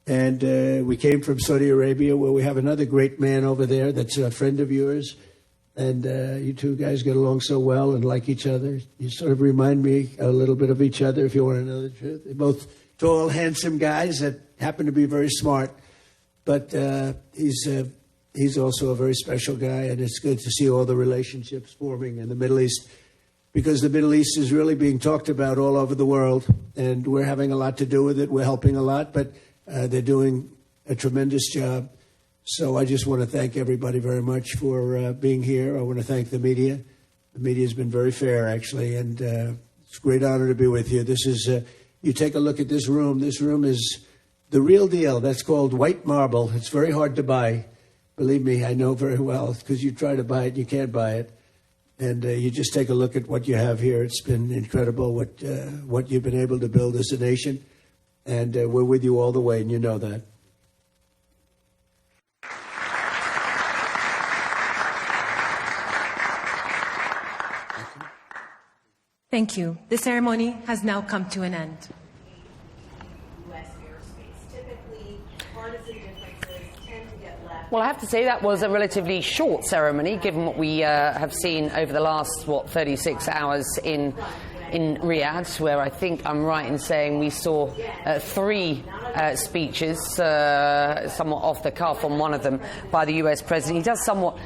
And we came from Saudi Arabia, where we have another great man over there that's a friend of yours. And you two guys get along so well and like each other. You sort of remind me a little bit of each other, if you want to know the truth. They're both tall, handsome guys that happen to be very smart. But he's also a very special guy, and it's good to see all the relationships forming in the Middle East, because the Middle East is really being talked about all over the world, and we're having a lot to do with it. We're helping a lot, but they're doing a tremendous job. So I just want to thank everybody very much for being here. I want to thank the media. The media has been very fair, actually, and it's a great honor to be with you. This is, you take a look at this room. This room is the real deal. That's called white marble. It's very hard to buy. Believe me, I know very well, because you try to buy it, you can't buy it. And you just take a look at what you have here. It's been incredible what you've been able to build as a nation. And we're with you all the way, and you know that. Thank you. The ceremony has now come to an end. Well, I have to say that was a relatively short ceremony, given what we have seen over the last, 36 hours in Riyadh, where I think I'm right in saying we saw 3 speeches, somewhat off the cuff on one of them by the US president. He does somewhat,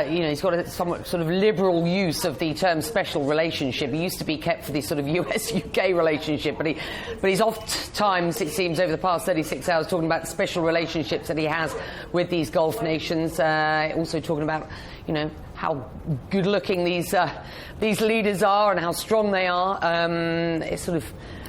he's got a somewhat sort of liberal use of the term special relationship. He used to be kept for the sort of US-UK relationship, but he's oft times, it seems, over the past 36 hours talking about the special relationships that he has with these Gulf nations, also talking about, how good-looking these leaders are and how strong they are. It's sort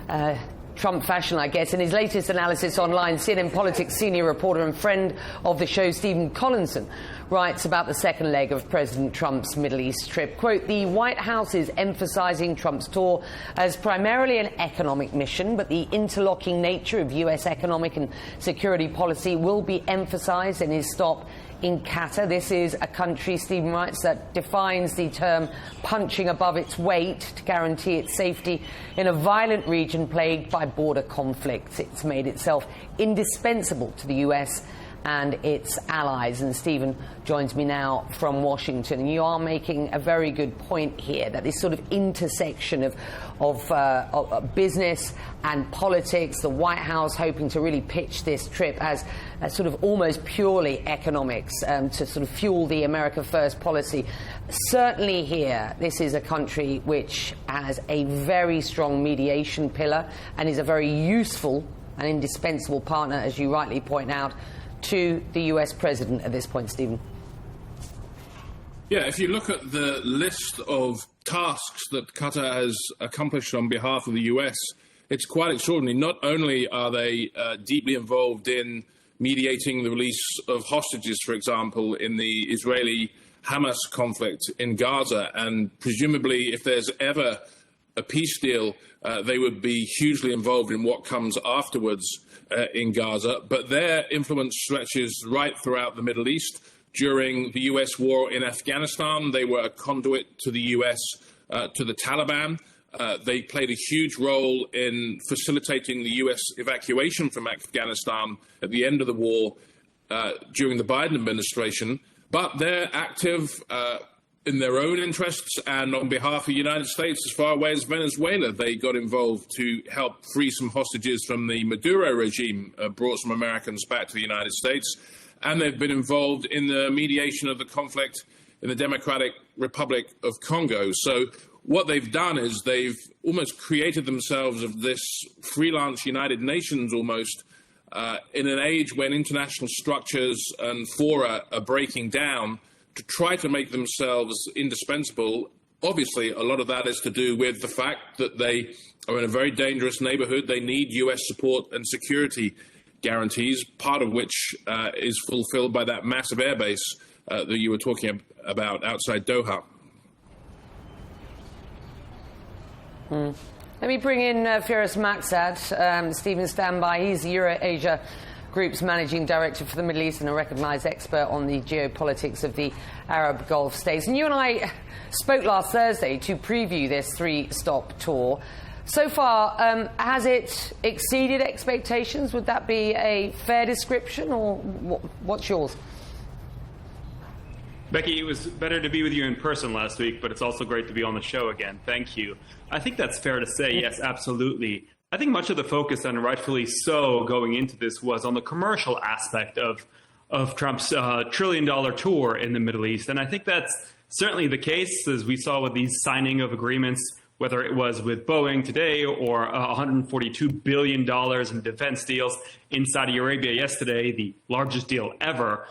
of Trump fashion, I guess. In his latest analysis online, CNN Politics senior reporter and friend of the show, Stephen Collinson, writes about the second leg of President Trump's Middle East trip. Quote, the White House is emphasizing Trump's tour as primarily an economic mission, but the interlocking nature of U.S. economic and security policy will be emphasized in his stop in Qatar. This is a country, Stephen writes, that defines the term punching above its weight to guarantee its safety in a violent region plagued by border conflicts. It's made itself indispensable to the US and its allies. And Stephen joins me now from Washington. You are making a very good point here, that this sort of intersection of business and politics, the White House hoping to really pitch this trip as sort of almost purely economics to sort of fuel the America First policy. Certainly here, this is a country which has a very strong mediation pillar and is a very useful and indispensable partner, as you rightly point out, to the US president at this point, Stephen. Yeah, if you look at the list of tasks that Qatar has accomplished on behalf of the US, it's quite extraordinary. Not only are they deeply involved in mediating the release of hostages, for example, in the Israeli-Hamas conflict in Gaza, and presumably if there's ever a peace deal, they would be hugely involved in what comes afterwards in Gaza. But their influence stretches right throughout the Middle East. During the US war in Afghanistan, they were a conduit to the US, to the Taliban. They played a huge role in facilitating the US evacuation from Afghanistan at the end of the war during the Biden administration. But they're active in their own interests and on behalf of the United States as far away as Venezuela. They got involved to help free some hostages from the Maduro regime, brought some Americans back to the United States. And they've been involved in the mediation of the conflict in the Democratic Republic of Congo. So what they've done is they've almost created themselves of this freelance United Nations almost in an age when international structures and fora are breaking down to try to make themselves indispensable. Obviously, a lot of that is to do with the fact that they are in a very dangerous neighborhood. They need US support and security guarantees, part of which is fulfilled by that massive airbase that you were talking about outside Doha. Let me bring in Firas Maksad. Stephen, stand by. He's the Euro-Asia Group's managing director for the Middle East and a recognised expert on the geopolitics of the Arab Gulf states. And you and I spoke last Thursday to preview this 3-stop tour. So far, has it exceeded expectations? Would that be a fair description, or what's yours? Becky, it was better to be with you in person last week, but it's also great to be on the show again. Thank you. I think that's fair to say, yes, absolutely. I think much of the focus, and rightfully so, going into this was on the commercial aspect of Trump's trillion-dollar tour in the Middle East. And I think that's certainly the case, as we saw with these signing of agreements, whether it was with Boeing today or $142 billion in defense deals in Saudi Arabia yesterday, the largest deal ever.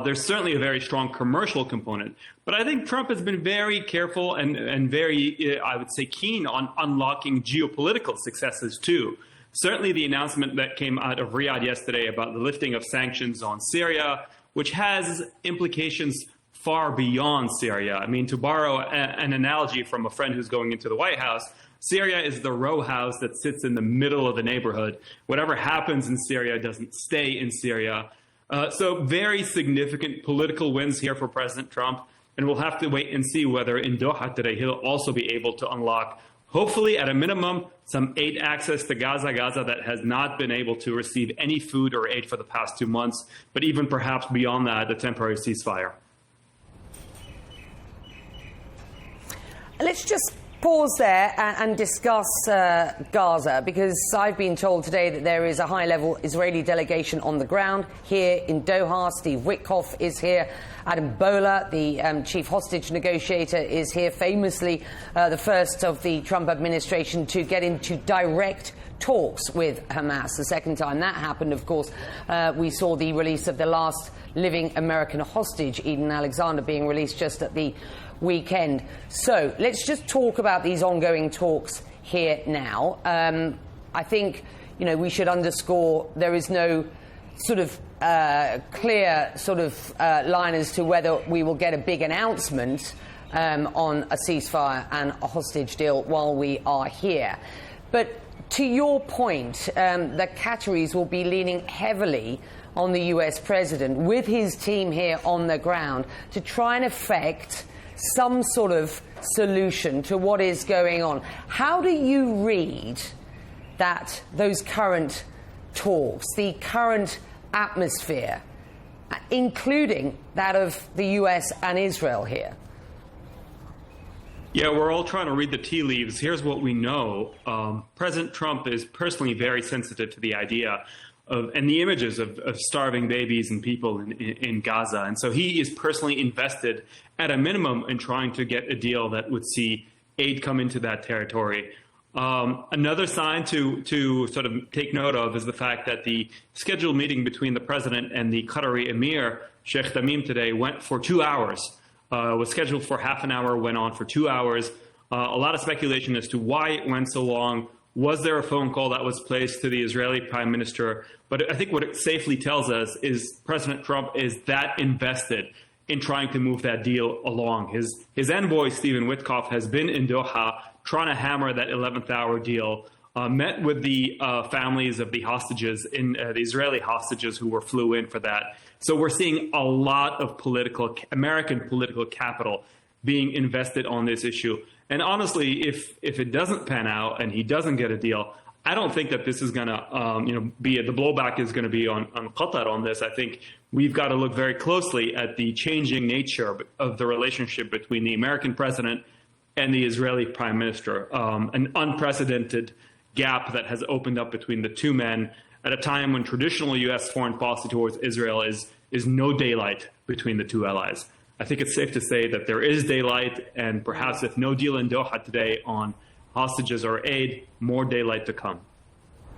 There's certainly a very strong commercial component. But I think Trump has been very careful and very, I would say, keen on unlocking geopolitical successes, too. Certainly the announcement that came out of Riyadh yesterday about the lifting of sanctions on Syria, which has implications far beyond Syria. I mean, to borrow an analogy from a friend who's going into the White House, Syria is the row house that sits in the middle of the neighborhood. Whatever happens in Syria doesn't stay in Syria. So very significant political wins here for President Trump. And we'll have to wait and see whether in Doha today he'll also be able to unlock, hopefully at a minimum, some aid access to Gaza that has not been able to receive any food or aid for the past 2 months, but even perhaps beyond that, a temporary ceasefire. Let's just pause there and discuss Gaza, because I've been told today that there is a high-level Israeli delegation on the ground here in Doha. Steve Witkoff is here. Adam Bola, the chief hostage negotiator, is here, famously the first of the Trump administration to get into direct talks with Hamas. The second time that happened, of course, we saw the release of the last living American hostage, Eden Alexander, being released just at the weekend. So let's just talk about these ongoing talks here now. I think, we should underscore there is no sort of clear sort of line as to whether we will get a big announcement on a ceasefire and a hostage deal while we are here. But to your point, the Qataris will be leaning heavily on the US president with his team here on the ground to try and effect some sort of solution to what is going on. How do you read those current talks, the current atmosphere, including that of the US and Israel here? Yeah, we're all trying to read the tea leaves. Here's what we know. President Trump is personally very sensitive to the idea and the images of starving babies and people in Gaza. And so he is personally invested at a minimum in trying to get a deal that would see aid come into that territory. Another sign to sort of take note of is the fact that the scheduled meeting between the president and the Qatari Emir, Sheikh Tmim, today went for 2 hours. Was scheduled for half an hour, went on for 2 hours. A lot of speculation as to why it went so long. Was there a phone call that was placed to the Israeli prime minister? But I think what it safely tells us is President Trump is that invested in trying to move that deal along. His envoy, Stephen Witkoff, has been in Doha trying to hammer that 11th hour deal, met with the families of the hostages, the Israeli hostages who flew in for that. So we're seeing a lot of American political capital being invested on this issue. And honestly, if it doesn't pan out and he doesn't get a deal, I don't think that this is going to, the blowback is going to be on Qatar on this. I think we've got to look very closely at the changing nature of the relationship between the American president and the Israeli prime minister, an unprecedented gap that has opened up between the two men at a time when traditional U.S. foreign policy towards Israel is no daylight between the two allies. I think it's safe to say that there is daylight, and perhaps if no deal in Doha today on hostages or aid, more daylight to come.